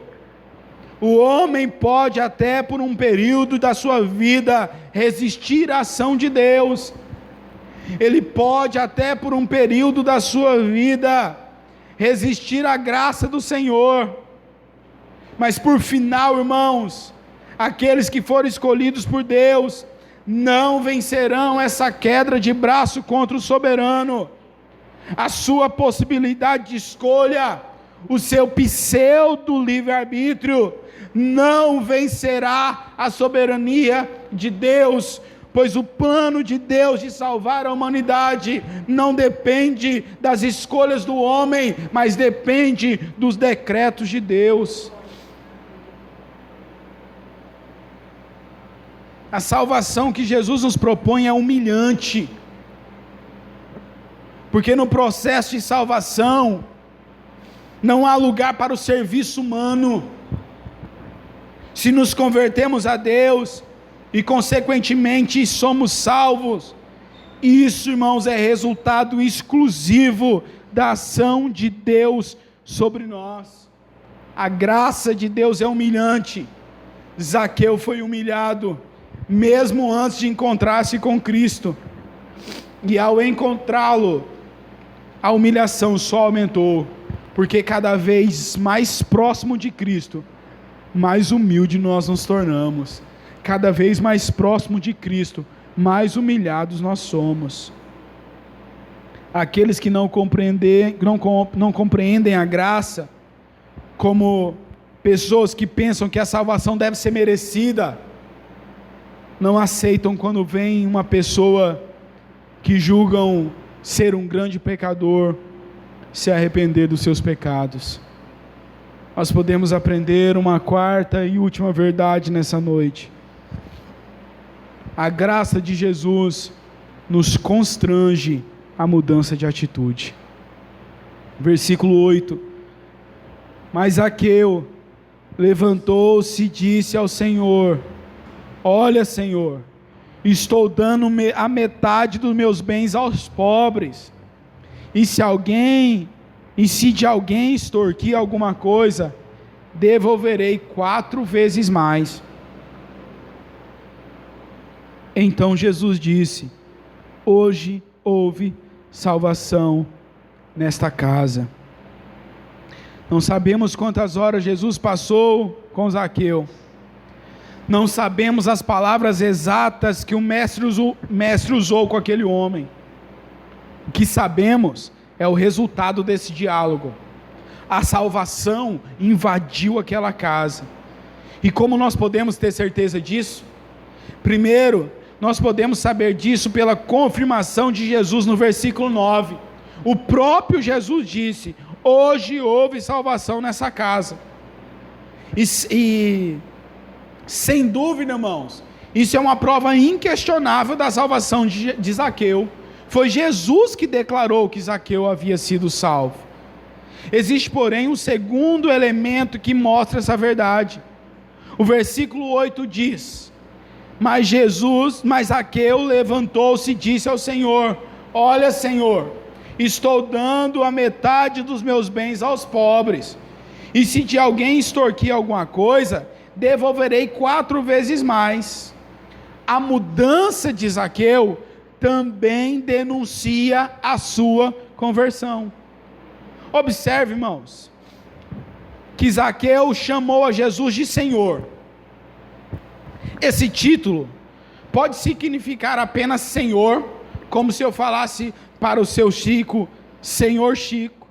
O homem pode até por um período da sua vida resistir à ação de Deus. Ele pode até por um período da sua vida resistir à graça do Senhor. Mas por final, irmãos, aqueles que forem escolhidos por Deus não vencerão essa queda de braço contra o soberano. A sua possibilidade de escolha, o seu pseudo livre-arbítrio, não vencerá a soberania de Deus, pois o plano de Deus de salvar a humanidade não depende das escolhas do homem, mas depende dos decretos de Deus. A salvação que Jesus nos propõe é humilhante, porque no processo de salvação não há lugar para o serviço humano. Se nos convertemos a Deus e consequentemente somos salvos, isso, irmãos, é resultado exclusivo da ação de Deus sobre nós. A graça de Deus é humilhante. Zaqueu foi humilhado mesmo antes de encontrar-se com Cristo, e ao encontrá-lo, a humilhação só aumentou, porque cada vez mais próximo de Cristo, mais humilde nós nos tornamos. Cada vez mais próximo de Cristo, mais humilhados nós somos. Aqueles que não compreendem a graça, como pessoas que pensam que a salvação deve ser merecida, não aceitam quando vem uma pessoa que julgam ser um grande pecador se arrepender dos seus pecados. Nós podemos aprender uma quarta e última verdade nessa noite. A graça de Jesus nos constrange à mudança de atitude. Versículo 8: Mas Zaqueu levantou-se e disse ao Senhor: olha, Senhor, estou dando a metade dos meus bens aos pobres, e se de alguém extorquir alguma coisa, devolverei 4 vezes mais. Então Jesus disse: hoje houve salvação nesta casa. Não sabemos quantas horas Jesus passou com Zaqueu. Não sabemos as palavras exatas que o mestre usou com aquele homem. O que sabemos é o resultado desse diálogo. A salvação invadiu aquela casa. E como nós podemos ter certeza disso? Primeiro, nós podemos saber disso pela confirmação de Jesus no versículo 9. O próprio Jesus disse: hoje houve salvação nessa casa. E sem dúvida, irmãos, isso é uma prova inquestionável da salvação de Zaqueu. Foi Jesus que declarou que Zaqueu havia sido salvo. Existe, porém, um segundo elemento que mostra essa verdade. O versículo 8 diz: mas Zaqueu levantou-se e disse ao Senhor: olha, Senhor, estou dando a metade dos meus bens aos pobres, e se de alguém extorquir alguma coisa, devolverei 4 vezes mais. A mudança de Zaqueu também denuncia a sua conversão. Observe, irmãos, que Zaqueu chamou a Jesus de Senhor. Esse título pode significar apenas Senhor, como se eu falasse para o seu Chico, Senhor Chico,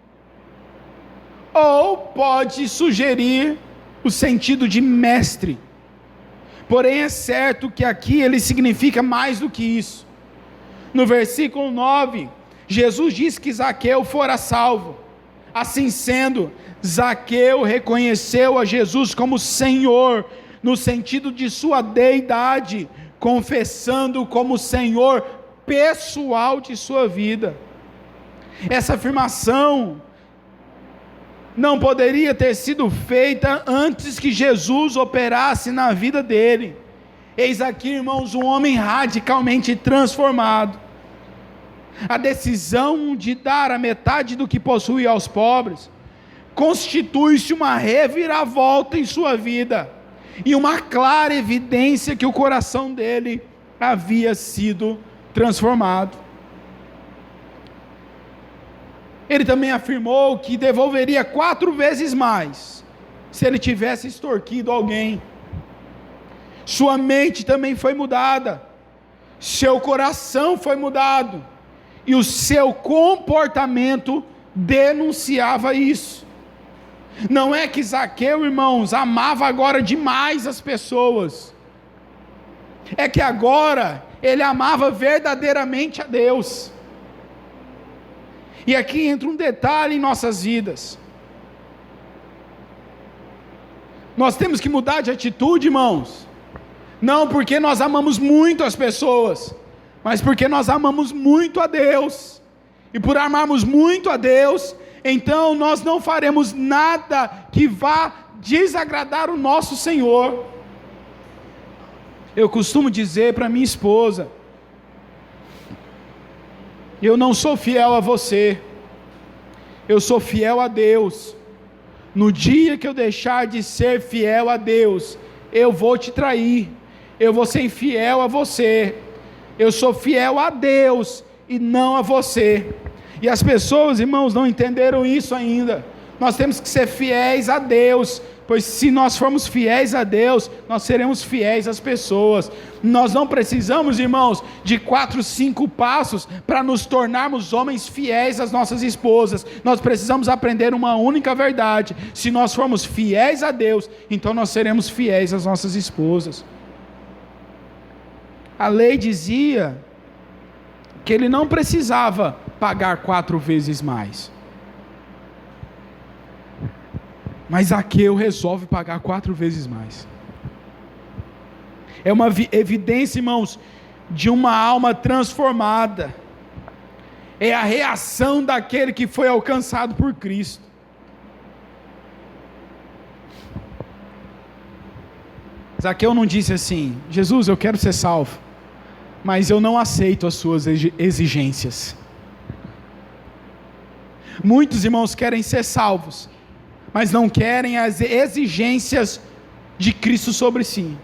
ou pode sugerir o sentido de mestre. Porém é certo que aqui ele significa mais do que isso. No versículo 9, Jesus diz que Zaqueu fora salvo. Assim sendo, Zaqueu reconheceu a Jesus como Senhor, no sentido de sua deidade, confessando como Senhor pessoal de sua vida. Essa afirmação não poderia ter sido feita antes que Jesus operasse na vida dele. Eis aqui, irmãos, um homem radicalmente transformado. A decisão de dar a metade do que possui aos pobres constitui-se uma reviravolta em sua vida e uma clara evidência que o coração dele havia sido transformado. Ele também afirmou que devolveria 4 vezes mais se ele tivesse extorquido alguém. Sua mente também foi mudada, seu coração foi mudado, e o seu comportamento denunciava isso. Não é que Zaqueu, irmãos, amava agora demais as pessoas, é que agora ele amava verdadeiramente a Deus. E aqui entra um detalhe em nossas vidas. Nós temos que mudar de atitude, irmãos, não porque nós amamos muito as pessoas, mas porque nós amamos muito a Deus. E por amarmos muito a Deus, então nós não faremos nada que vá desagradar o nosso Senhor. Eu costumo dizer para minha esposa: eu não sou fiel a você, eu sou fiel a Deus. No dia que eu deixar de ser fiel a Deus, eu vou te trair, eu vou ser infiel a você. Eu sou fiel a Deus e não a você. E as pessoas, irmãos, não entenderam isso ainda. Nós temos que ser fiéis a Deus, pois se nós formos fiéis a Deus, nós seremos fiéis às pessoas. Nós não precisamos, irmãos, de 4, 5 passos para nos tornarmos homens fiéis às nossas esposas. Nós precisamos aprender uma única verdade: se nós formos fiéis a Deus, então nós seremos fiéis às nossas esposas. A lei dizia que ele não precisava pagar 4 vezes mais. Mas Zaqueu resolve pagar 4 vezes mais. É uma evidência, irmãos, de uma alma transformada. É a reação daquele que foi alcançado por Cristo. Zaqueu não disse assim: Jesus, eu quero ser salvo, mas eu não aceito as suas exigências. Muitos irmãos querem ser salvos, mas não querem as exigências de Cristo sobre si.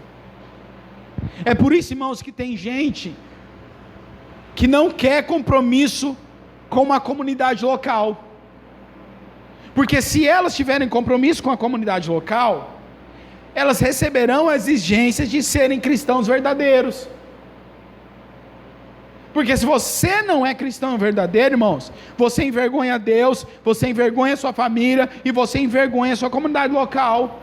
É por isso, irmãos, que tem gente que não quer compromisso com uma comunidade local. Porque se elas tiverem compromisso com a comunidade local, elas receberão as exigências de serem cristãos verdadeiros. Porque se você não é cristão verdadeiro, irmãos, você envergonha Deus, você envergonha sua família e você envergonha sua comunidade local.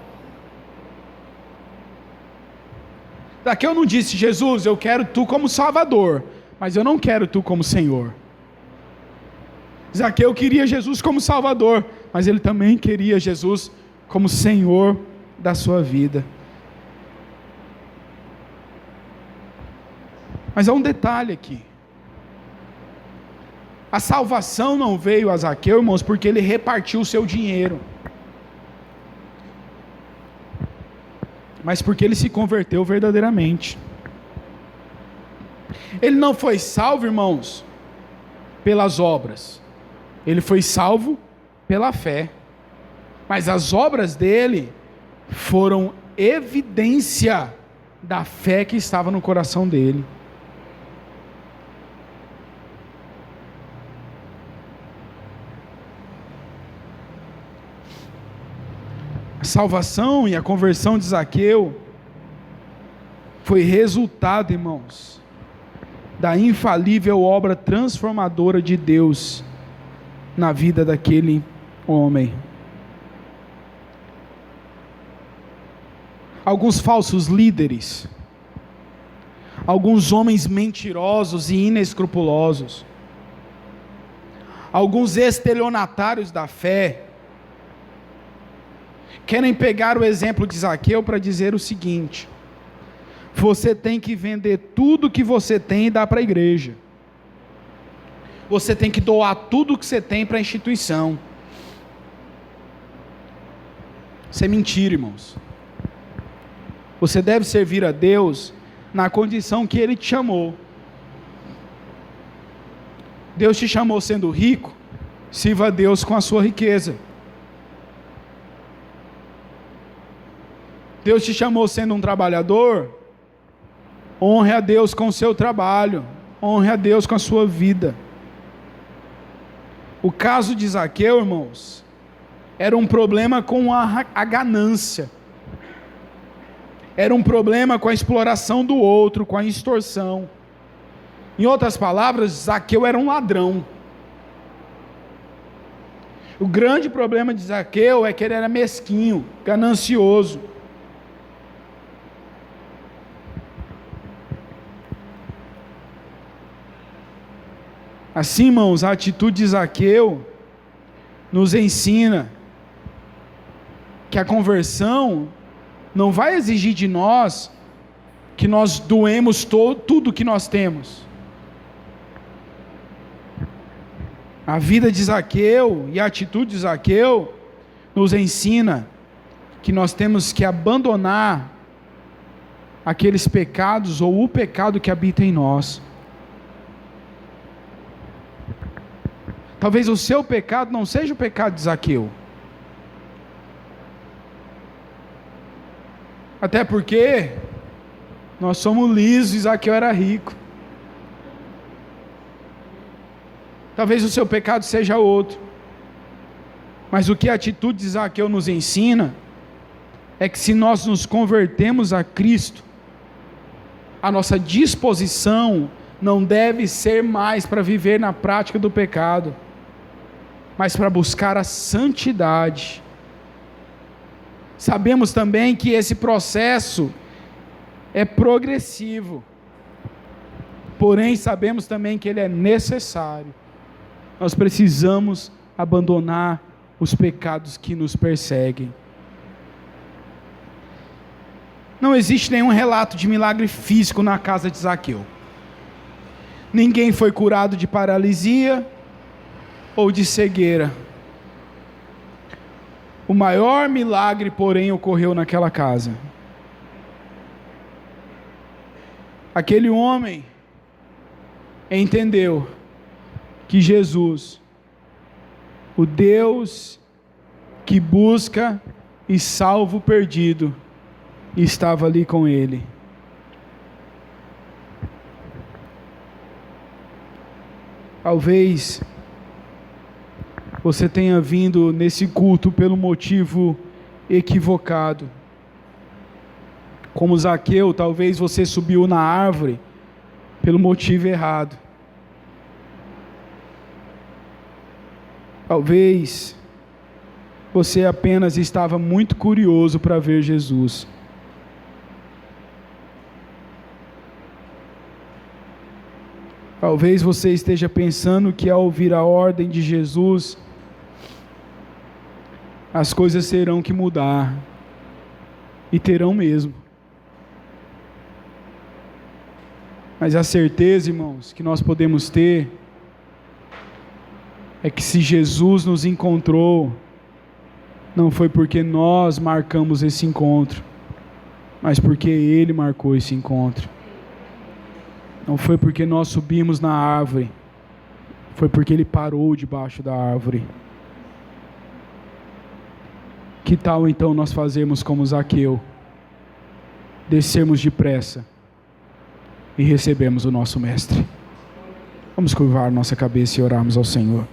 Zaqueu não disse: Jesus, eu quero tu como Salvador, mas eu não quero tu como Senhor. Zaqueu queria Jesus como Salvador, mas ele também queria Jesus como Senhor da sua vida. Mas há um detalhe aqui. A salvação não veio a Zaqueu, irmãos, porque ele repartiu o seu dinheiro, mas porque ele se converteu verdadeiramente. Ele não foi salvo, irmãos, pelas obras, ele foi salvo pela fé, mas as obras dele foram evidência da fé que estava no coração dele. A salvação e a conversão de Zaqueu foi resultado, irmãos, da infalível obra transformadora de Deus na vida daquele homem. Alguns falsos líderes, alguns homens mentirosos e inescrupulosos, alguns estelionatários da fé, querem pegar o exemplo de Zaqueu para dizer o seguinte: você tem que vender tudo que você tem e dar para a igreja, você tem que doar tudo que você tem para a instituição. Isso é mentira, irmãos. Você deve servir a Deus na condição que Ele te chamou. Deus te chamou sendo rico, sirva a Deus com a sua riqueza. Deus te chamou sendo um trabalhador, honre a Deus com o seu trabalho, honre a Deus com a sua vida. O caso de Zaqueu, irmãos, era um problema com a ganância, era um problema com a exploração do outro, com a extorsão. Em outras palavras, Zaqueu era um ladrão. O grande problema de Zaqueu é que ele era mesquinho, ganancioso. Assim, irmãos, a atitude de Zaqueu nos ensina que a conversão não vai exigir de nós que nós doemos tudo que nós temos. A vida de Zaqueu e a atitude de Zaqueu nos ensina que nós temos que abandonar aqueles pecados ou o pecado que habita em nós. Talvez o seu pecado não seja o pecado de Zaqueu. Até porque nós somos lisos e Zaqueu era rico. Talvez o seu pecado seja outro. Mas o que a atitude de Zaqueu nos ensina é que se nós nos convertemos a Cristo, a nossa disposição não deve ser mais para viver na prática do pecado, mas para buscar a santidade. Sabemos também que esse processo é progressivo, porém sabemos também que ele é necessário. Nós precisamos abandonar os pecados que nos perseguem. Não existe nenhum relato de milagre físico na casa de Zaqueu. Ninguém foi curado de paralisia ou de cegueira. O maior milagre, porém, ocorreu naquela casa. Aquele homem entendeu que Jesus, o Deus que busca e salva o perdido, estava ali com ele. Talvez você tenha vindo nesse culto pelo motivo equivocado. Como Zaqueu, talvez você subiu na árvore pelo motivo errado. Talvez você apenas estava muito curioso para ver Jesus. Talvez você esteja pensando que ao ouvir a ordem de Jesus, as coisas terão que mudar. E terão mesmo. Mas a certeza, irmãos, que nós podemos ter é que se Jesus nos encontrou, não foi porque nós marcamos esse encontro, mas porque Ele marcou esse encontro. Não foi porque nós subimos na árvore, foi porque Ele parou debaixo da árvore. Que tal então nós fazermos como Zaqueu? Descermos depressa e recebemos o nosso Mestre. Vamos curvar nossa cabeça e orarmos ao Senhor.